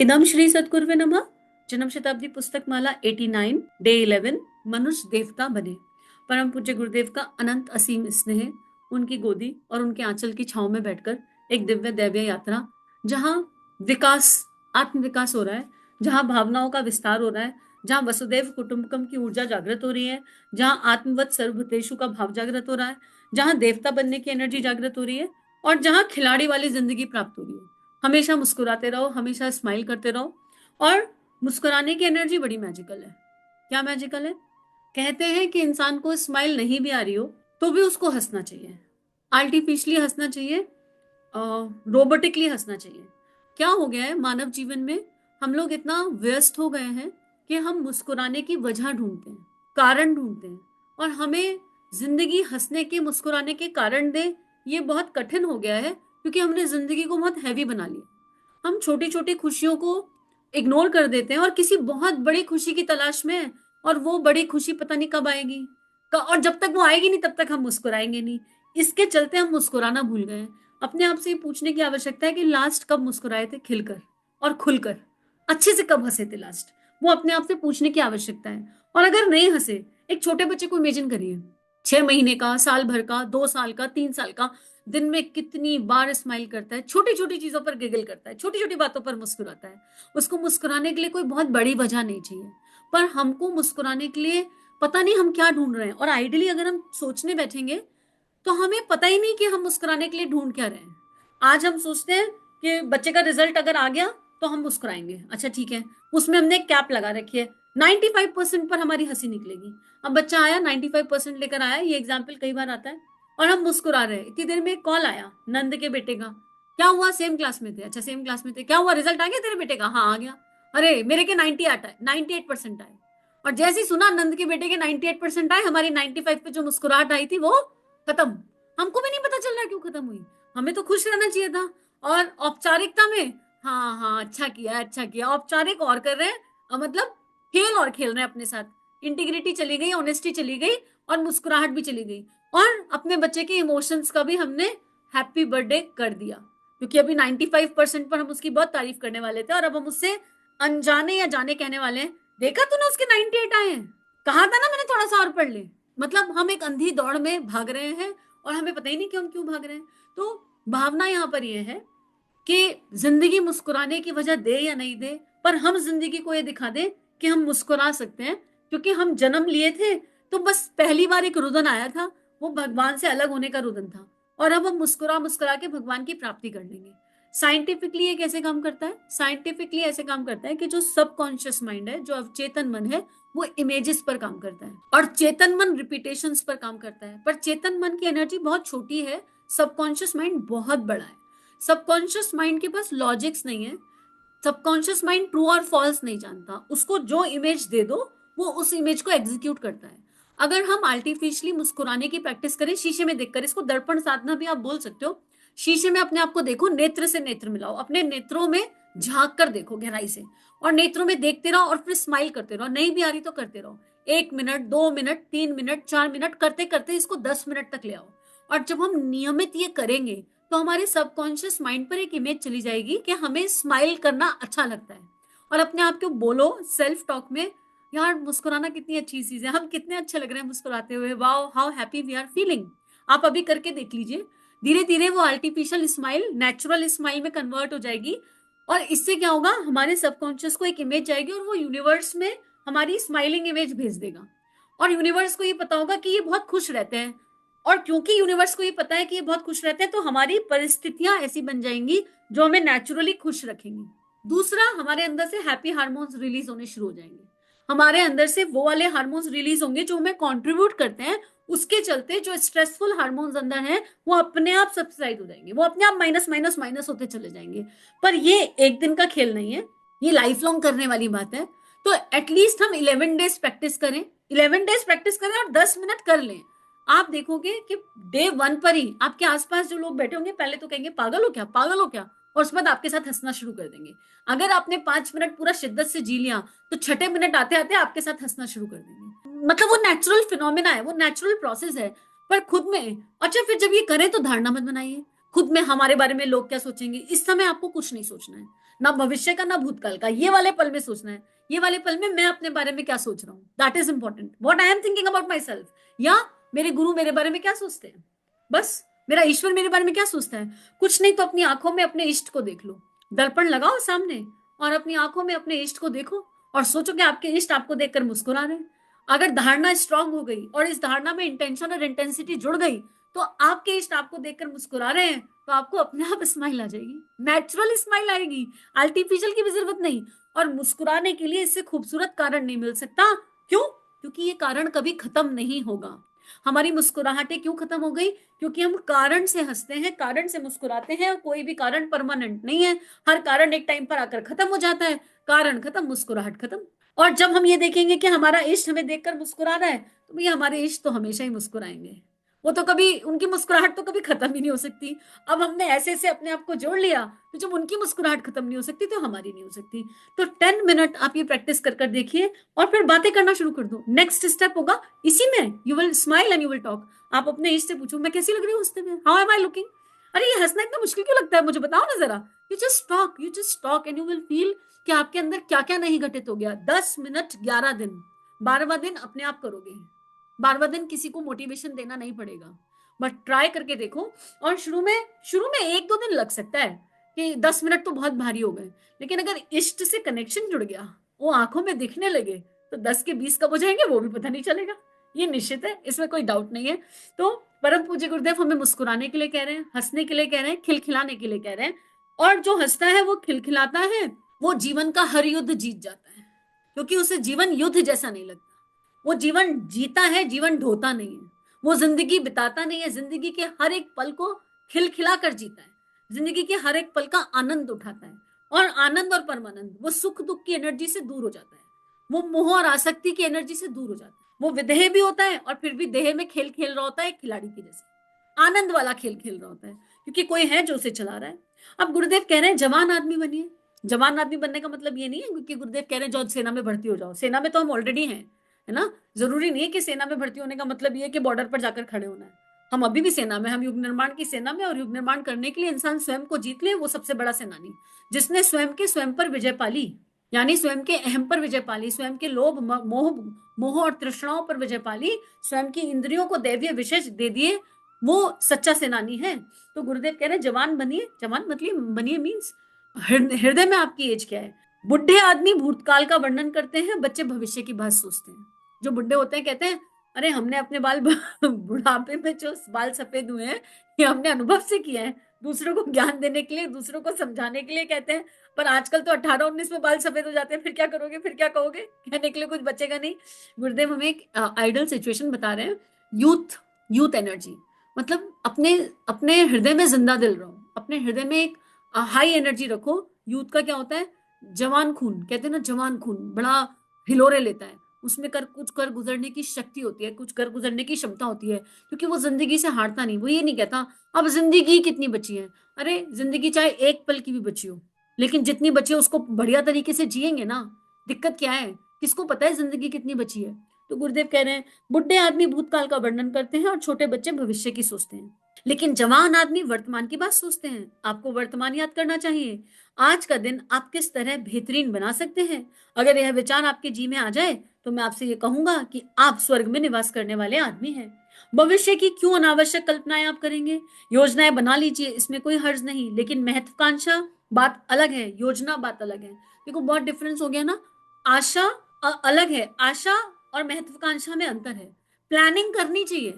इदम श्री सद्गुरुवे नमः। जन्म शताब्दी पुस्तक माला 89 डे 11 मनुष्य देवता बने। परम पूज्य गुरुदेव का अनंत असीम स्नेह, उनकी गोदी और उनके आंचल की छांव में बैठकर एक दिव्य दैवीय यात्रा, जहां विकास, आत्म विकास हो रहा है, जहां भावनाओं का विस्तार हो रहा है, जहां वसुदेव कुटुंबकम की ऊर्जा जागृत हो रही है, जहां आत्मवत सर्वभूतेषु का भाव जागृत हो रहा है, जहां देवता बनने की एनर्जी जागृत हो रही है और जहां खिलाड़ी वाली जिंदगी प्राप्त हो रही है। हमेशा मुस्कुराते रहो, हमेशा स्माइल करते रहो। और मुस्कुराने की एनर्जी बड़ी मैजिकल है। क्या मैजिकल है? कहते हैं कि इंसान को स्माइल नहीं भी आ रही हो तो भी उसको हंसना चाहिए, आर्टिफिशियली हंसना चाहिए, रोबोटिकली हंसना चाहिए। क्या हो गया है मानव जीवन में? हम लोग इतना व्यस्त हो गए हैं कि हम मुस्कुराने की वजह ढूंढते हैं, कारण ढूंढते हैं, और हमें जिंदगी हंसने के, मुस्कुराने के कारण दे, ये बहुत कठिन हो गया है क्योंकि हमने जिंदगी को बहुत हैवी बना लिया। हम छोटी छोटी खुशियों को इग्नोर कर देते हैं और किसी बहुत बड़ी खुशी की तलाश में हैं, और वो बड़ी खुशी पता नहीं कब आएगी, और जब तक वो आएगी नहीं तब तक हम मुस्कुराएंगे नहीं। इसके चलते हम मुस्कुराना भूल गए हैं। अपने आप से ये पूछने की आवश्यकता है कि लास्ट कब मुस्कुराए थे खिलकर और खुलकर, अच्छे से कब हंसे थे लास्ट। वो अपने आप से पूछने की आवश्यकता है। और अगर नहीं हंसे, एक छोटे बच्चे को इमेजिन करिए, 6 महीने का, साल भर का, 2 साल का, 3 साल का, दिन में कितनी बार स्माइल करता है, छोटी छोटी चीजों पर गिगल करता है, छोटी छोटी बातों पर मुस्कुराता है। उसको मुस्कुराने के लिए कोई बहुत बड़ी वजह नहीं चाहिए, पर हमको मुस्कुराने के लिए पता नहीं हम क्या ढूंढ रहे हैं। और आइडियली अगर हम सोचने बैठेंगे तो हमें पता ही नहीं कि हम मुस्कुराने के लिए ढूंढ क्या रहे हैं। आज हम सोचते हैं कि बच्चे का रिजल्ट अगर आ गया तो हम मुस्कुराएंगे, अच्छा ठीक है, उसमें हमने एक कैप लगा रखी है, 95% पर हमारी हंसी निकलेगी। अब बच्चा आया, 95% लेकर आया, ये एग्जाम्पल कई बार आता है, और हम मुस्कुरा रहे हैं। इतनी देर में कॉल आया नंद के बेटे का, क्या हुआ, सेम क्लास में थे, अच्छा सेम क्लास में थे, क्या हुआ, रिजल्ट आ गया तेरे बेटे का, हाँ आ गया, अरे मेरे के 98 आए, 98% आए। और जैसे ही सुना नंद के बेटे के 98% आए, हमारी 95 पे जो मुस्कुराहट आई थी वो खत्म। हमको भी नहीं पता चल रहा क्यों खत्म हुई। हमें तो खुश रहना चाहिए था। और औपचारिकता में, हाँ हाँ अच्छा किया अच्छा किया, औपचारिक और कर रहे हैं, मतलब खेल और खेल रहे हैं अपने साथ। इंटीग्रिटी चली गई, ऑनेस्टी चली गई, और मुस्कुराहट भी चली गई। और अपने बच्चे के इमोशंस का भी हमने हैप्पी बर्थडे कर दिया, क्योंकि अभी 95% पर हम उसकी बहुत तारीफ करने वाले थे, और अब हम उससे अनजाने या जाने कहने वाले हैं, देखा तूने उसके 98 आए हैं, कहा था ना मैंने थोड़ा सा और पढ़ ले। मतलब हम एक अंधी दौड़ में भाग रहे हैं और हमें पता ही नहीं कि हम क्यों भाग रहे हैं। तो भावना यहाँ पर यह है कि जिंदगी मुस्कुराने की वजह दे या नहीं दे, पर हम जिंदगी को ये दिखा दें कि हम मुस्कुरा सकते हैं। क्योंकि हम जन्म लिए थे तो बस पहली बार एक रुदन आया था, वो भगवान से अलग होने का रुदन था, और अब हम मुस्कुरा मुस्कुरा के भगवान की प्राप्ति कर लेंगे। साइंटिफिकली ये कैसे काम करता है? साइंटिफिकली ऐसे काम करता है कि जो सबकॉन्शियस माइंड है, जो अवचेतन मन है, वो इमेजेस पर काम करता है, और चेतन मन रिपीटेशंस पर काम करता है। पर चेतन मन की एनर्जी बहुत छोटी है, सबकॉन्शियस माइंड बहुत बड़ा है। सबकॉन्शियस माइंड के पास लॉजिक्स नहीं है। सबकॉन्शियस माइंड ट्रू और फॉल्स नहीं जानता, उसको जो इमेज दे दो वो उस इमेज को एग्जीक्यूट करता है। अगर हम आर्टिफिशियली मुस्कुराने की प्रैक्टिस करें शीशे में देखकर, इसको दर्पण साधना भी आप बोल सकते हो। शीशे में अपने आप को देखो, नेत्र से नेत्र मिलाओ, अपने नेत्रों में झांक कर देखो गहराई से, और नेत्रों में देखते रहो, और फिर स्माइल करते रहो। नहीं भी आ रही तो करते रहो, 1 मिनट, 2 मिनट, 3 मिनट, 4 मिनट, करते करते इसको 10 मिनट तक ले आओ। और जब हम नियमित ये करेंगे तो हमारे सबकॉन्शियस माइंड पर एक इमेज चली जाएगी कि हमें स्माइल करना अच्छा लगता है। और अपने आप को बोलो सेल्फ टॉक में, यार मुस्कुराना कितनी अच्छी चीज है, हम कितने अच्छे लग रहे हैं मुस्कुराते हुए, wow how happy we are feeling. आप अभी करके देख लीजिए, धीरे धीरे वो आर्टिफिशियल स्माइल नेचुरल स्माइल में कन्वर्ट हो जाएगी। और इससे क्या होगा, हमारे सबकॉन्शियस को एक इमेज जाएगी, और वो यूनिवर्स में हमारी स्माइलिंग इमेज भेज देगा। और यूनिवर्स को ये पता होगा कि ये बहुत खुश रहते हैं, और क्योंकि यूनिवर्स को ये पता है कि ये बहुत खुश रहते हैं, तो हमारी परिस्थितियां ऐसी बन जाएंगी जो हमें नेचुरली खुश रखेंगी। दूसरा, हमारे अंदर से हैप्पी हार्मोन्स रिलीज होने शुरू हो जाएंगे। हमारे अंदर से वो वाले हार्मोन्स रिलीज होंगे जो हमें कंट्रीब्यूट करते हैं। उसके चलते जो स्ट्रेसफुल हार्मोन्स अंदर हैं वो अपने आप सब्सिडाइज हो जाएंगे, वो अपने आप माइनस माइनस माइनस होते चले जाएंगे। पर ये एक दिन का खेल नहीं है, ये लाइफ लॉन्ग करने वाली बात है। तो एटलीस्ट हम 11 डेज प्रैक्टिस करें, 11 डेज प्रैक्टिस करें और 10 मिनट कर लें। आप देखोगे कि डे 1 पर ही आपके आसपास जो लोग बैठे होंगे पहले तो कहेंगे पागल हो क्या, पागल हो क्या, और उसके बाद आपके साथ हंसना शुरू कर देंगे। अगर आपने 5 मिनट पूरा शिद्दत से जी लिया तो छठे मिनट आते आते आपके साथ हंसना शुरू कर देंगे। मतलब वो नेचुरल फिनोमिना है, वो नेचुरल प्रोसेस है, पर खुद में। अच्छा फिर जब ये करें तो धारणा मत बनाइए, खुद में हमारे बारे में लोग क्या सोचेंगे, इस समय आपको कुछ नहीं सोचना है, ना भविष्य का ना भूतकाल का, ये वाले पल में सोचना है, ये वाले पल में मैं अपने बारे में क्या सोच रहा हूँ, that is important, what I am thinking about my self, या मेरे गुरु मेरे बारे में क्या सोचते हैं, बस मेरा ईश्वर मेरे बारे में क्या सोचता है, कुछ नहीं तो अपनी आंखों में अपने इष्ट को देख लो, दर्पण लगाओ सामने और अपनी आंखों में अपने इष्ट को देखो और सोचो कि आपके इष्ट आपको देखकर मुस्कुरा रहे हैं। अगर धारणा स्ट्रांग हो गई और इस धारणा में इंटेंशन और इंटेंसिटी जुड़ गई तो आपके इष्ट आपको देखकर मुस्कुरा रहे हैं तो आपको अपने आप स्माइल आ जाएगी, नेचुरल स्माइल आएगी, आर्टिफिशियल की भी जरूरत नहीं। और मुस्कुराने के लिए इससे खूबसूरत कारण नहीं मिल सकता। क्यों? क्योंकि ये कारण कभी खत्म नहीं होगा। हमारी मुस्कुराहटें क्यों खत्म हो गई? क्योंकि हम कारण से हंसते हैं, कारण से मुस्कुराते हैं, और कोई भी कारण परमानेंट नहीं है, हर कारण एक टाइम पर आकर खत्म हो जाता है, कारण खत्म, मुस्कुराहट खत्म। और जब हम ये देखेंगे कि हमारा इष्ट हमें देखकर मुस्कुरा रहा है तो भैया हमारे इष्ट तो हमेशा ही मुस्कुराएंगे, वो तो कभी, उनकी मुस्कुराहट तो कभी खत्म ही नहीं हो सकती। अब हमने ऐसे ऐसे अपने आप को जोड़ लिया तो जब उनकी मुस्कुराहट खत्म नहीं हो सकती तो हमारी नहीं हो सकती। तो 10 मिनट आप ये प्रैक्टिस कर कर देखिए और फिर बातें करना शुरू कर दो। नेक्स्ट स्टेप होगा इसी में, you will smile and you will talk. आप अपने इष्ट से पूछो मैं कैसी लग रही हूँ हंसते में, हाउ एम आई लुकिंग, अरे ये हंसना इतना मुश्किल क्यों लगता है मुझे बताओ ना जरा। You just talk and you will feel कि आपके अंदर क्या क्या नहीं घटित हो गया। 10 मिनट 11 दिन, 12वां दिन अपने आप करोगे, 12वां दिन किसी को मोटिवेशन देना नहीं पड़ेगा, बट ट्राई करके देखो। और शुरू में 1-2 दिन लग सकता है कि 10 मिनट तो बहुत भारी हो गए, लेकिन अगर इष्ट से कनेक्शन जुड़ गया, वो आंखों में दिखने लगे, तो 10 के 20 कब हो जाएंगे वो भी पता नहीं चलेगा। ये निश्चित है, इसमें कोई डाउट नहीं है। तो परम पूज्य गुरुदेव हमें मुस्कुराने के लिए कह रहे हैं, हंसने के लिए कह रहे हैं, खिलखिलाने के लिए कह रहे हैं। और जो हंसता है वो खिलखिलाता है, वो जीवन का हर युद्ध जीत जाता है, क्योंकि उसे जीवन युद्ध जैसा नहीं लगता। वो जीवन जीता है, जीवन ढोता नहीं है। वो जिंदगी बिताता नहीं है, जिंदगी के हर एक पल को खिलखिला कर जीता है, जिंदगी के हर एक पल का आनंद उठाता है। और आनंद और परमानंद, वो सुख दुख की एनर्जी से दूर हो जाता है, वो मोह और आसक्ति की एनर्जी से दूर हो जाता है। वो विदेह भी होता है और फिर भी देह में खेल खेल रहा होता है, खिलाड़ी की जैसे आनंद वाला खेल खेल रहा होता है, क्योंकि कोई है जो उसे चला रहा है। अब गुरुदेव कह रहे हैं जवान आदमी बनिए। जवान आदमी बनने का मतलब ये नहीं है क्योंकि गुरुदेव कह रहे हैं जाओ सेना में भर्ती हो जाओ, सेना में तो हम ऑलरेडी हैं, है ना। जरूरी नहीं है कि सेना में भर्ती होने का मतलब ये है कि बॉर्डर पर जाकर खड़े होना है। हम अभी भी सेना में, हम युग निर्माण की सेना में, और युग निर्माण करने के लिए इंसान स्वयं को जीत ले, वो सबसे बड़ा सेनानी, जिसने स्वयं पर विजय पाली, यानी स्वयं के अहम पर विजय पाली, स्वयं के लोभ मोह मोह और तृष्णाओं पर विजय पाली, स्वयं की इंद्रियों को दैवीय विशेष दे दिए, वो सच्चा सेनानी है। तो गुरुदेव कह रहे हैं जवान बनिए। जवान मतलब बनिए मीन्स हृदय में आपकी एज क्या है। बुढ़े आदमी भूतकाल का वर्णन करते हैं, बच्चे भविष्य की बात सोचते हैं। जो बुढ़े होते हैं कहते हैं अरे हमने अपने बाल बुढ़ापे में जो बाल सफेद हुए हैं ये हमने अनुभव से किया है, दूसरों को ज्ञान देने के लिए, दूसरों को समझाने के लिए कहते हैं। पर आजकल तो 18-19 में बाल सफेद हो जाते हैं, फिर क्या करोगे, फिर क्या कहोगे, कहने के लिए कुछ बचेगा नहीं। गुरुदेव हमें एक आइडल सिचुएशन बता रहे हैं। यूथ, यूथ एनर्जी मतलब अपने अपने हृदय में जिंदा दिल रहो, अपने हृदय में एक हाई एनर्जी रखो। यूथ का क्या होता है, जवान खून कहते हैं ना, जवान खून बड़ा हिलोरे लेता है, उसमें कुछ कर गुजरने की शक्ति होती है, कुछ कर गुजरने की क्षमता होती है, क्योंकि वो जिंदगी से हारता नहीं। वो ये नहीं कहता अब जिंदगी कितनी बची है, अरे जिंदगी चाहे एक पल की भी बची हो, लेकिन जितनी बची है उसको बढ़िया तरीके से जिएंगे ना। दिक्कत क्या है, किसको पता है जिंदगी कितनी बची है। तो गुरुदेव कह रहे हैं बुढ़े आदमी भूतकाल का वर्णन करते हैं और छोटे बच्चे भविष्य की सोचते हैं, लेकिन जवान आदमी वर्तमान की बात सोचते हैं। आपको वर्तमान याद करना चाहिए, आज का दिन आप किस तरह बेहतरीन बना सकते हैं। अगर यह विचार आपके जी में आ जाए तो मैं आपसे ये कहूंगा कि आप स्वर्ग में निवास करने वाले आदमी हैं। भविष्य की क्यों अनावश्यक कल्पनाएं आप करेंगे, योजनाएं बना लीजिए, इसमें कोई हर्ज नहीं, लेकिन महत्वाकांक्षा बात अलग है, योजना बात अलग है। देखो बहुत डिफरेंस हो गया ना। आशा अलग है, आशा और महत्वाकांक्षा में अंतर है। प्लानिंग करनी चाहिए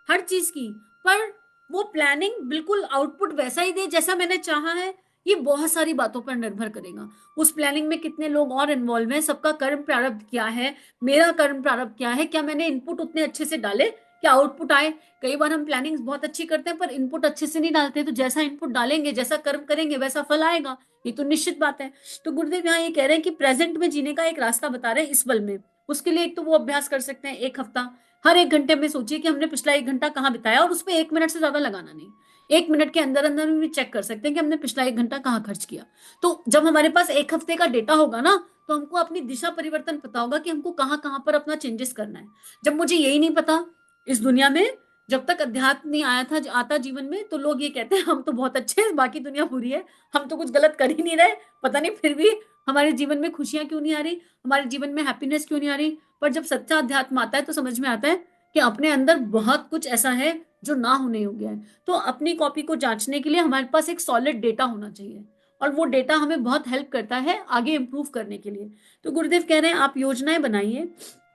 हर चीज की, पर वो प्लानिंग बिल्कुल आउटपुट वैसा ही दे जैसा मैंने चाहा है, ये बहुत सारी बातों पर निर्भर करेगा। उस प्लानिंग में कितने लोग और इन्वॉल्व हैं, सबका कर्म प्रारब्ध क्या है, मेरा कर्म प्रारब्ध क्या है, क्या मैंने इनपुट उतने अच्छे से डाले, क्या आउटपुट आए। कई बार हम प्लानिंग बहुत अच्छी करते हैं पर इनपुट अच्छे से नहीं डालते, तो जैसा इनपुट डालेंगे, जैसा कर्म करेंगे वैसा फल आएगा, ये तो निश्चित बात है। तो गुरुदेव यहाँ ये कह रहे हैं कि प्रेजेंट में जीने का एक रास्ता बता रहे हैं इस पल में। उसके लिए एक तो वो अभ्यास कर सकते हैं 1 हफ्ता, हर 1 घंटे में सोचिए कि हमने पिछला 1 घंटा कहाँ बिताया, और उस पर 1 मिनट से ज्यादा लगाना नहीं। 1 मिनट के अंदर अंदर भी चेक कर सकते हैं कि हमने पिछला 1 घंटा कहाँ खर्च किया। तो जब हमारे पास 1 हफ्ते का डेटा होगा ना, तो हमको अपनी दिशा परिवर्तन पता होगा कि हमको कहाँ कहाँ पर अपना चेंजेस करना है। जब मुझे यही नहीं पता इस दुनिया में जब तक अध्यात्म नहीं आया था आता जीवन में, तो लोग ये कहते हैं हम तो बहुत अच्छे हैं, बाकी दुनिया बुरी है, हम तो कुछ गलत कर ही नहीं रहे, पता नहीं फिर भी हमारे जीवन में खुशियां क्यों नहीं आ रही, हमारे जीवन में हैप्पीनेस क्यों नहीं आ रही। पर जब सच्चा अध्यात्म आता है तो समझ में आता है कि अपने अंदर बहुत कुछ ऐसा है जो ना होने योग्य है। तो अपनी कॉपी को जांचने के लिए हमारे पास एक सॉलिड डेटा होना चाहिए, और वो डेटा हमें बहुत हेल्प करता है आगे इम्प्रूव करने के लिए। तो गुरुदेव कह रहे हैं आप योजनाएं बनाइए,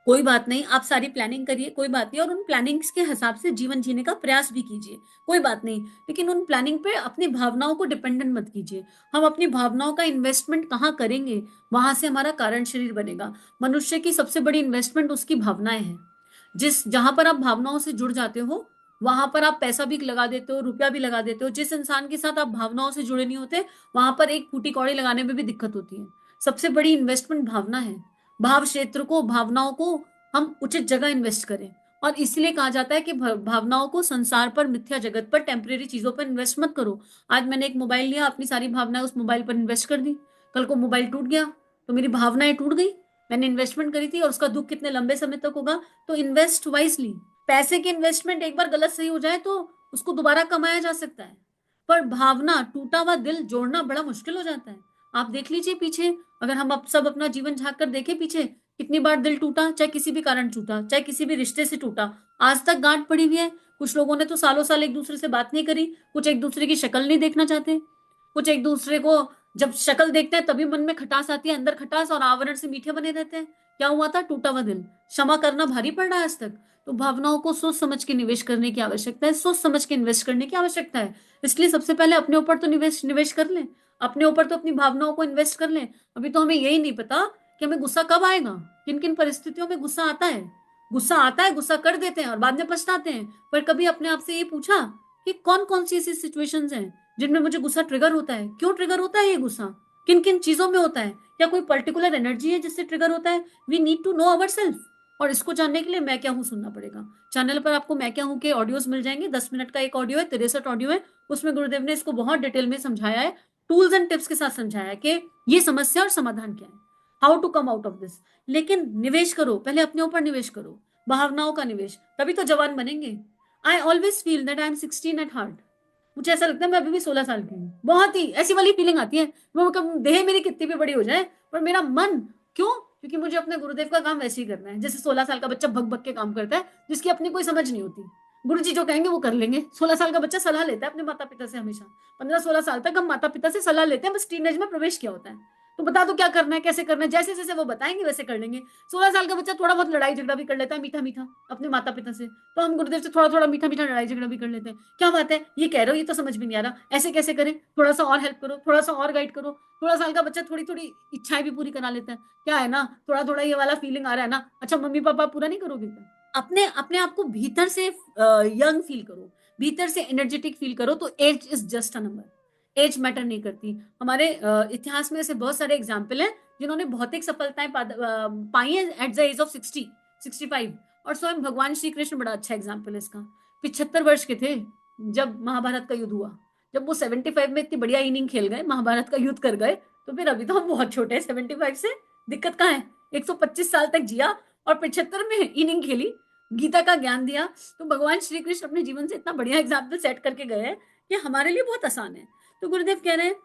कोई बात नहीं, आप सारी प्लानिंग करिए, कोई बात नहीं, और उन प्लानिंग्स के हिसाब से जीवन जीने का प्रयास भी कीजिए, कोई बात नहीं, लेकिन उन प्लानिंग पे अपनी भावनाओं को डिपेंडेंट मत कीजिए। हम अपनी भावनाओं का इन्वेस्टमेंट कहाँ करेंगे, वहां से हमारा कारण शरीर बनेगा। मनुष्य की सबसे बड़ी इन्वेस्टमेंट उसकी भावनाएं हैं। जिस जहां पर आप भावनाओं से जुड़ जाते हो, वहां पर आप पैसा भी लगा देते हो, रुपया भी लगा देते हो। जिस इंसान के साथ आप भावनाओं से जुड़े नहीं होते, वहां पर एक फूटी कौड़ी लगाने में भी दिक्कत होती है। सबसे बड़ी इन्वेस्टमेंट भावना है। भाव क्षेत्र को, भावनाओं को हम उचित जगह इन्वेस्ट करें। और इसलिए कहा जाता है कि भावनाओं को संसार पर, मिथ्या जगत पर, टेम्परेरी चीजों पर इन्वेस्ट मत करो। आज मैंने एक मोबाइल लिया, अपनी सारी भावनाएं उस मोबाइल पर इन्वेस्ट कर दी, कल को मोबाइल टूट गया तो मेरी भावनाएं टूट गई। मैंने इन्वेस्टमेंट करी थी और उसका दुख कितने लंबे समय तक होगा। तो इन्वेस्ट वाइजली। पैसे की इन्वेस्टमेंट एक बार गलत सही हो जाए तो उसको दोबारा कमाया जा सकता है, पर भावना, टूटा हुआ दिल जोड़ना बड़ा मुश्किल हो जाता है। आप देख लीजिए पीछे, अगर हम अब सब अपना जीवन झांक कर देखें पीछे, कितनी बार दिल टूटा, चाहे किसी भी कारण टूटा, चाहे किसी भी रिश्ते से टूटा, आज तक गांठ पड़ी हुई है। कुछ लोगों ने तो सालों साल एक दूसरे से बात नहीं करी, कुछ एक दूसरे की शक्ल नहीं देखना चाहते, कुछ एक दूसरे को जब शक्ल देखते हैं तभी मन में खटास आती है, अंदर खटास, और आवरण से मीठे बने रहते हैं। क्या हुआ था? टूटा हुआ दिल। क्षमा करना भारी पड़ रहा है आज तक। तो भावनाओं को सोच समझ के निवेश करने की आवश्यकता है, सोच समझ के इन्वेस्ट करने की आवश्यकता है। इसलिए सबसे पहले अपने ऊपर तो निवेश निवेश कर लें, अपने ऊपर तो अपनी भावनाओं को इन्वेस्ट कर लें। अभी तो हमें यही नहीं पता कि हमें गुस्सा कब आएगा, किन किन परिस्थितियों में गुस्सा आता है। गुस्सा आता है, गुस्सा कर देते हैं और बाद में पछताते हैं। पर कभी अपने आप से ये पूछा कि कौन कौन सी ऐसी सिचुएशंस हैं जिनमें मुझे गुस्सा ट्रिगर होता है? क्यों ट्रिगर होता है ये गुस्सा? किन किन चीजों में होता है? क्या कोई पर्टिकुलर एनर्जी है जिससे ट्रिगर होता है? We need to know our self. और इसको जानने के लिए मैं क्या हूँ सुनना पड़ेगा। चैनल पर आपको मैं क्या हूँ के ऑडियोज मिल जाएंगे। 10 मिनट का एक ऑडियो है, 63 ऑडियो है। उसमें गुरुदेव ने इसको बहुत डिटेल में समझाया है, टूल्स एंड टिप्स के साथ समझाया है कि ये समस्या और समाधान क्या है, how to come out of this. लेकिन निवेश करो, पहले अपने ऊपर निवेश करो, भावनाओं का निवेश, तभी तो जवान बनेंगे। I always feel that I am 16 at heart. मुझे ऐसा लगता है मैं अभी भी 16 साल की हूँ। बहुत ही ऐसी वाली फीलिंग आती है। वो देह मेरी कितनी भी बड़ी हो जाए, पर मेरा मन, क्यों? क्योंकि मुझे अपने गुरुदेव का काम वैसे ही करना है जैसे 16 साल का बच्चा भग भग के काम करता है, जिसकी अपनी कोई समझ नहीं होती। गुरु जी जो कहेंगे वो कर लेंगे। 16 साल का बच्चा सलाह लेता है अपने माता पिता से हमेशा। 15-16 साल तक हम माता पिता से सलाह लेते हैं, बस टीनेज में प्रवेश किया होता है। तो बता दो क्या करना है, कैसे करना है, जैसे जैसे वो बताएंगे वैसे कर लेंगे। 16 साल का बच्चा थोड़ा बहुत लड़ाई झगड़ा भी कर लेता है, मीठा मीठा, अपने माता पिता से। तो हम गुरुदेव से थोड़ा थोड़ा मीठा मीठा लड़ाई झगड़ा भी कर लेते हैं। क्या बात है, ये कह रहे हो, ये तो समझ में नहीं आ रहा, ऐसे कैसे करें, थोड़ा सा और हेल्प करो, थोड़ा सा और गाइड करो। 16 साल का बच्चा थोड़ी थोड़ी इच्छाएं भी पूरी करा लेता है। क्या है ना, थोड़ा थोड़ा ये वाला फीलिंग आ रहा है ना, अच्छा मम्मी पापा पूरा नहीं करोगे क्या? अपने अपने आप को भीतर से यंग फील करो, भीतर से एनर्जेटिक फील करो। तो age is just a number, age matter नहीं करती। हमारे इतिहास में ऐसे बहुत सारे एग्जाम्पल हैं जिन्होंने भौतिक सफलताएं पाई हैं एट द एज ऑफ 60-65। और स्वयं भगवान श्री कृष्ण बड़ा अच्छा एग्जाम्पल है इसका। 75 वर्ष के थे जब महाभारत का युद्ध हुआ। जब वो 75 में इतनी बढ़िया इनिंग खेल गए, महाभारत का युद्ध कर गए, तो फिर अभी तो हम बहुत छोटे हैं 75 से। दिक्कत कहाँ है? 125 साल तक जिया और 75 में इनिंग खेली, गीता का ज्ञान दिया। तो भगवान श्री कृष्ण अपने जीवन से इतना बढ़िया एग्जाम्पल सेट करके गए हैं कि हमारे लिए बहुत आसान है। तो गुरुदेव कह रहे हैं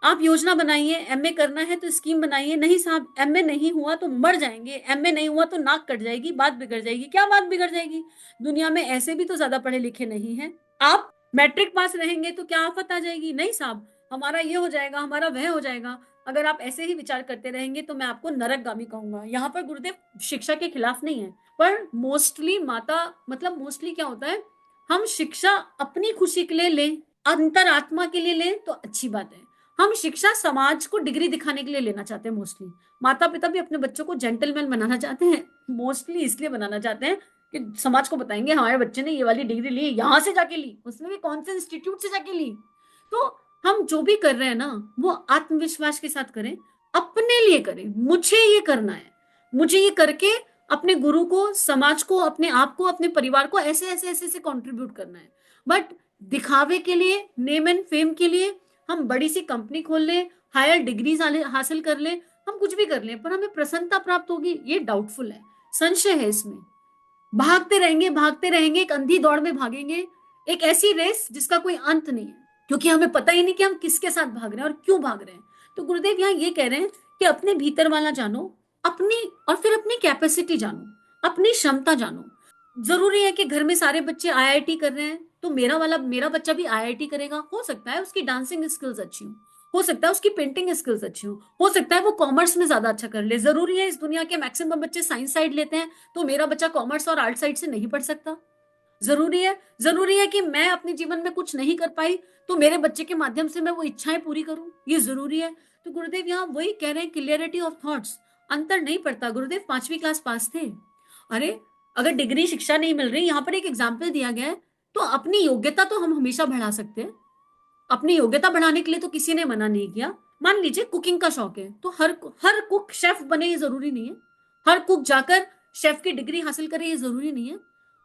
आप योजना बनाइए, एमए करना है तो स्कीम बनाइए। नहीं साहब, एमए नहीं हुआ तो मर जाएंगे, एमए नहीं हुआ तो नाक कट जाएगी, बात बिगड़ जाएगी। क्या बात बिगड़ जाएगी? दुनिया में ऐसे भी तो ज्यादा पढ़े लिखे नहीं है। आप मैट्रिक पास रहेंगे तो क्या आफत आ जाएगी? नहीं साहब, हमारा ये हो जाएगा, हमारा वह हो जाएगा। अगर आप ऐसे ही विचार करते रहेंगे तो मैं आपको नरकगामी कहूंगा। यहाँ पर गुरुदेव शिक्षा के खिलाफ नहीं है, पर मोस्टली माता, मतलब मोस्टली क्या होता है, हम शिक्षा अपनी खुशी के लिए लें, अंतरात्मा के लिए लें तो अच्छी बात है। हम शिक्षा समाज को डिग्री दिखाने के लिए लेना चाहते हैं मोस्टली। माता पिता भी अपने बच्चों को जेंटलमैन बनाना चाहते हैं, मोस्टली इसलिए बनाना चाहते हैं कि समाज को बताएंगे हमारे बच्चे ने ये वाली डिग्री ली, यहां से जाके ली, उसने भी कौन से इंस्टीट्यूट से जाके ली। तो हम जो भी कर रहे हैं ना, वो आत्मविश्वास के साथ करें, अपने लिए करें। मुझे ये करना है, मुझे ये करके अपने गुरु को, समाज को, अपने आप को, अपने परिवार को ऐसे ऐसे ऐसे ऐसे कंट्रीब्यूट करना है। बट दिखावे के लिए, नेम एंड फेम के लिए हम बड़ी सी कंपनी खोल लें, हायर डिग्रीज हासिल कर लें, हम कुछ भी कर लें, पर हमें प्रसन्नता प्राप्त होगी ये डाउटफुल है, संशय है इसमें। भागते रहेंगे, एक अंधी दौड़ में भागेंगे, एक ऐसी रेस जिसका कोई अंत नहीं है, क्योंकि हमें पता ही नहीं कि हम किसके साथ भाग रहे हैं और क्यों भाग रहे हैं। तो गुरुदेव यहाँ ये कह रहे हैं कि अपने भीतर वाला जानो, अपनी और फिर अपनी कैपेसिटी जानो, अपनी क्षमता जानो। जरूरी है कि घर में सारे बच्चे आईआईटी कर रहे हैं तो मेरा बच्चा भी आईआईटी करेगा? हो सकता है उसकी डांसिंग स्किल्स अच्छी हो सकता है उसकी पेंटिंग स्किल्स अच्छी हो सकता है वो कॉमर्स में ज्यादा अच्छा कर ले। जरूरी है इस दुनिया के मैक्सिमम बच्चे साइंस साइड लेते हैं तो मेरा बच्चा कॉमर्स और आर्ट साइड से नहीं पढ़ सकता? जरूरी है कि मैं अपने जीवन में कुछ नहीं कर पाई तो मेरे बच्चे के माध्यम से मैं वो इच्छाएं पूरी करूं, ये जरूरी है। तो गुरुदेव यहाँ वही कह रहे हैं, क्लियरिटी ऑफ थॉट्स। अंतर नहीं पड़ता। गुरुदेव 5वीं क्लास पास थे। अरे अगर डिग्री शिक्षा नहीं मिल रही, यहाँ पर एक एग्जाम्पल दिया गया है, तो अपनी योग्यता तो हम हमेशा बढ़ा सकते हैं। अपनी योग्यता बढ़ाने के लिए तो किसी ने मना नहीं किया। मान लीजिए कुकिंग का शौक है तो हर कुक शेफ बने, ये जरूरी नहीं है। हर कुक जाकर शेफ की डिग्री हासिल करे, ये जरूरी नहीं है।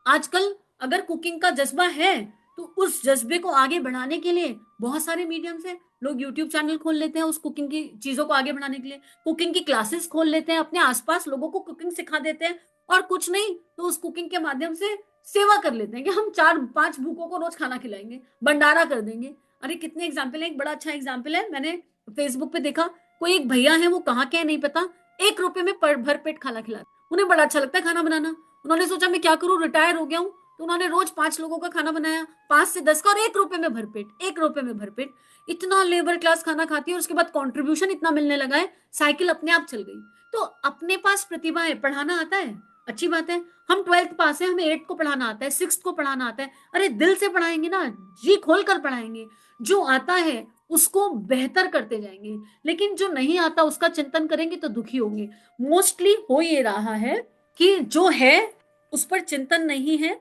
आजकल अगर कुकिंग का जज्बा है तो उस जज्बे को आगे बढ़ाने के लिए बहुत सारे मीडियम से लोग यूट्यूब चैनल खोल लेते हैं, उस कुकिंग की चीजों को आगे बढ़ाने के लिए कुकिंग की क्लासेस खोल लेते हैं, अपने आसपास लोगों को कुकिंग सिखा देते हैं, और कुछ नहीं तो उस कुकिंग के माध्यम से सेवा कर लेते हैं कि हम 4-5 भूखों को रोज खाना खिलाएंगे, भंडारा कर देंगे। अरे कितने एग्जाम्पल है। एक बड़ा अच्छा एग्जाम्पल है, मैंने फेसबुक पे देखा, कोई एक भैया है, वो कहाँ के है नहीं पता, 1 रुपए में भर पेट खाना खिलाते। उन्हें बड़ा अच्छा लगता है खाना बनाना। उन्होंने सोचा मैं क्या करूं, रिटायर हो गया हूं, तो उन्होंने रोज 5 लोगों का खाना बनाया, 5 से 10 का, और 1 रुपए में भरपेट, 1 रुपए में भरपेट। इतना लेबर क्लास खाना खाती है और उसके बाद कॉन्ट्रीब्यूशन इतना मिलने लगा है, साइकिल अपने आप चल गई। तो अपने पास प्रतिभा है, पढ़ाना आता है, अच्छी बात है। हम 12th पास है, हमें 8th को पढ़ाना आता है, 6th को पढ़ाना आता है, अरे दिल से पढ़ाएंगे ना, जी खोल कर पढ़ाएंगे। जो आता है उसको बेहतर करते जाएंगे, लेकिन जो नहीं आता उसका चिंतन करेंगे तो दुखी होंगे। मोस्टली हो ये रहा है कि जो है उस पर चिंतन नहीं है,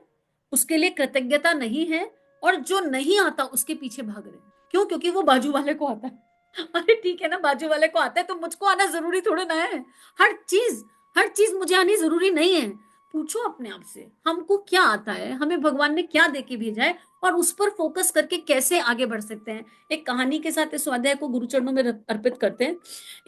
उसके लिए कृतज्ञता नहीं है, और जो नहीं आता उसके पीछे भाग रहे हैं। क्यों? क्योंकि वो बाजू वाले को आता है। अरे ठीक है ना, बाजू वाले को आता है तो मुझको आना जरूरी थोड़ा ना है। हर चीज हर चीज मुझे आनी जरूरी नहीं है। पूछो अपने आप से, हमको क्या आता है, हमें भगवान ने क्या देके भेजा है, और उस पर फोकस करके कैसे आगे बढ़ सकते हैं। एक कहानी के साथ इस स्वाध्याय को गुरु चरणों में अर्पित करते हैं।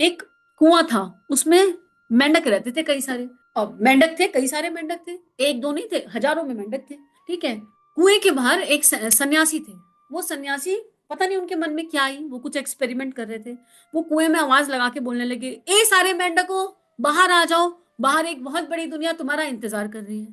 एक कुआं था, उसमें मेंढक रहते थे कई सारे, और मेंढक थे, कई सारे मेंढक थे, एक दो नहीं थे, हजारों में मेंढक थे। ठीक है। कुएं के बाहर एक सन्यासी थे। वो सन्यासी, पता नहीं उनके मन में क्या आई, वो कुछ एक्सपेरिमेंट कर रहे थे। वो कुएं में आवाज लगा के बोलने लगे, ए सारे मेंढकों, बाहर आ जाओ, बाहर एक बहुत बड़ी दुनिया तुम्हारा इंतजार कर रही है।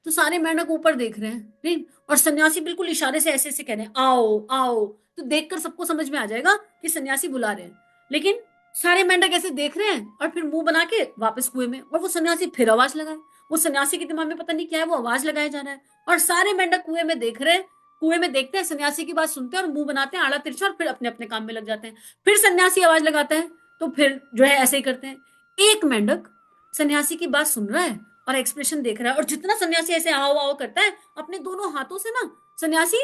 तो सारे मेंढक ऊपर देख रहे हैं, नहीं, और सन्यासी बिल्कुल इशारे से ऐसे ऐसे कह रहे हैं, आओ आओ। तो देखकर सबको समझ में आ जाएगा कि सन्यासी बुला रहे हैं, लेकिन सारे मेंढक ऐसे देख रहे हैं और फिर मुंह बना के वापस कुएं में, और वो सन्यासी फिर आवाज लगाए। वो सन्यासी के दिमाग में पता नहीं क्या है, वो आवाज लगाया जा रहा है, और सारे मेंढक कुएं में देख रहे हैं, कुएं में देखते हैं, सन्यासी की बात सुनते हैं और मुंह बनाते हैं आड़ा तिरछा, और फिर अपने अपने काम में लग जाते हैं। फिर सन्यासी आवाज लगाता है तो फिर जो है ऐसे ही करते हैं। एक मेंढक सन्यासी की बात सुन रहा है और एक्सप्रेशन देख रहा है, और जितना सन्यासी ऐसे आओ आओ करता है, अपने दोनों हाथों से ना सन्यासी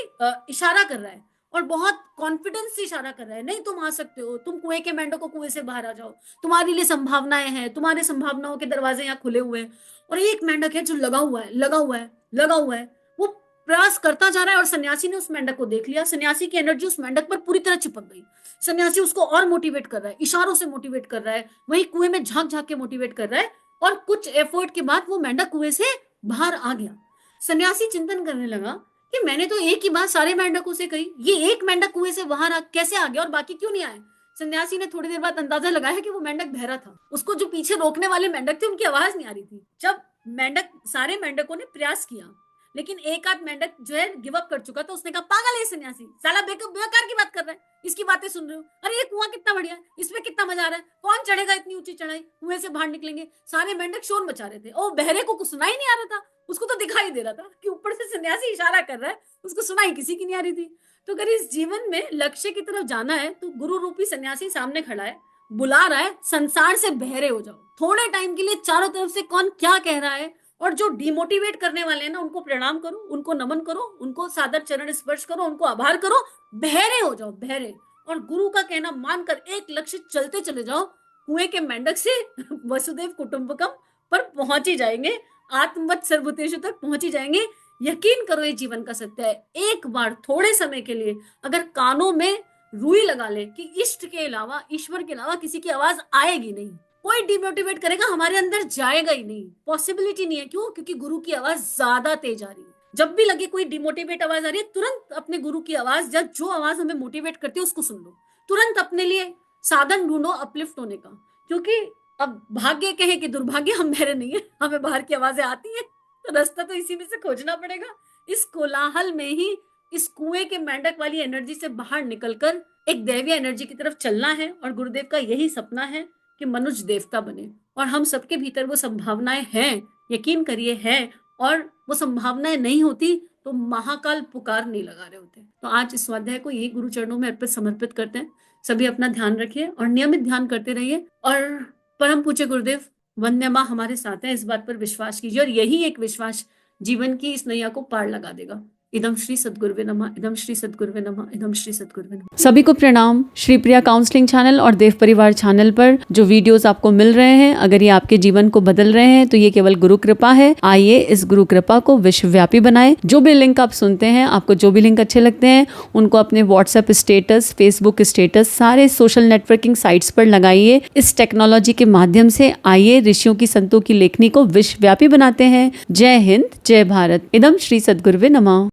इशारा कर रहा है, और बहुत कॉन्फिडेंस से इशारा कर रहा है, नहीं तुम आ सकते हो, तुम कुएं के मेंढक को कुएं से बाहर आ जाओ, तुम्हारे लिए संभावनाएं हैं, तुम्हारे संभावनाओं के दरवाजे यहाँ खुले हुए हैं। और एक मेंढक है जो लगा हुआ है, लगा हुआ है, लगा हुआ है, वो प्रयास करता जा रहा है, और सन्यासी ने उस मेंढक को देख लिया। सन्यासी की एनर्जी उस मेंढक पर पूरी तरह चिपक गई। सन्यासी उसको और मोटिवेट कर रहा है, इशारों से मोटिवेट कर रहा है, वही कुएं में झांक झांक के मोटिवेट कर रहा है, और कुछ एफर्ट के बाद वो मेंढक कुएं से बाहर आ गया। सन्यासी चिंतन करने लगा कि मैंने तो एक ही बात सारे मेंढकों से कही, ये एक मेंढक कुएं से बाहर कैसे आ गया और बाकी क्यों नहीं आए? सन्यासी ने थोड़ी देर बाद अंदाजा लगाया कि वो मेंढक बहरा था, उसको जो पीछे रोकने वाले मेंढक थे उनकी आवाज नहीं आ रही थी। जब सारे मेंढकों ने प्रयास किया, लेकिन एक आध मेंढक जो है गिव अप कर चुका था, उसने कहा पागल है सन्यासी, साला बेकार की बात कर रहा है, इसकी बातें सुन रहे हो, अरे ये कुआं कितना बढ़िया है, इसमें कितना मजा आ रहा है, कौन चढ़ेगा इतनी ऊंची चढ़ाई, कुएं से बाहर निकलेंगे। सारे मेंढक शोर मचा रहे थे, और बहरे को कुछ सुनाई नहीं आ रहा था, उसको तो दिखाई दे रहा था कि ऊपर से सन्यासी इशारा कर रहा है, उसको सुनाई किसी की नहीं आ रही थी। तो अगर इस जीवन में लक्ष्य की तरफ जाना है तो गुरु रूपी सन्यासी सामने खड़ा है, बुला रहा है, संसार से बहरे हो जाओ थोड़े टाइम के लिए, चारों तरफ से कौन क्या कह रहा है, और जो डिमोटिवेट करने वाले हैं ना उनको प्रणाम करो, उनको नमन करो, उनको सादर चरण स्पर्श करो, उनको आभार करो, बहरे हो जाओ, बहरे, और गुरु का कहना मानकर एक लक्ष्य चलते चले जाओ, कुएं के मेंढक से वसुदेव कुटुंबकम पर पहुंच ही जाएंगे, आत्मवत सर्वभूतेषु तक पहुंच ही जाएंगे। यकीन करो ये जीवन का सत्य है। एक बार थोड़े समय के लिए अगर कानों में रुई लगा ले कि इष्ट के अलावा, ईश्वर के अलावा किसी की आवाज आएगी नहीं, कोई डिमोटिवेट करेगा हमारे अंदर जाएगा ही नहीं, पॉसिबिलिटी नहीं है। क्यों? क्योंकि गुरु की आवाज ज्यादा तेज आ रही है। जब भी लगे कोई डिमोटिवेट आवाज आ रही है, तुरंत अपने गुरु की आवाज, या जो आवाज हमें मोटिवेट करती है उसको सुन लो। तुरंत अपने लिए साधन ढूंढो अपलिफ्ट होने का। क्योंकि अब भाग्य कहे कि दुर्भाग्य हम मेरे नहीं है, हमें बाहर की आवाजें आती है, तो रास्ता तो इसी में से खोजना पड़ेगा। इस कोलाहल में ही, इस कुएं के मेंढक वाली एनर्जी से बाहर निकलकर एक दैवीय एनर्जी की तरफ चलना है। और गुरुदेव का यही सपना है कि मनुष्य देवता बने, और हम सबके भीतर वो संभावनाएं हैं, यकीन करिए है। और वो संभावनाएं नहीं होती तो महाकाल पुकार नहीं लगा रहे होते। तो आज इस स्वाध्याय को यही गुरु चरणों में अर्पित समर्पित करते हैं। सभी अपना ध्यान रखिए और नियमित ध्यान करते रहिए। और परम पूज्य गुरुदेव वंदे माँ हमारे साथ हैं, इस बात पर विश्वास कीजिए, और यही एक विश्वास जीवन की इस नैया को पार लगा देगा। इदम श्री सद्गुरुवे नमः, इदम श्री सद्गुरुवे नमः, इदम श्री सद्गुरुवे नमः। सभी को प्रणाम। श्री प्रिया काउंसलिंग चैनल और देव परिवार चैनल पर जो वीडियोस आपको मिल रहे हैं, अगर ये आपके जीवन को बदल रहे हैं तो ये केवल गुरु कृपा है। आइए इस गुरु कृपा को विश्वव्यापी बनाए। जो भी लिंक आप सुनते हैं, आपको जो भी लिंक अच्छे लगते हैं, उनको अपने व्हाट्सएप स्टेटस, फेसबुक स्टेटस, सारे सोशल नेटवर्किंग साइट्स पर लगाइए। इस टेक्नोलॉजी के माध्यम से आइए ऋषियों की, संतों की लेखनी को विश्वव्यापी बनाते हैं। जय हिंद, जय भारत। इदम श्री सद्गुरुवे नमः।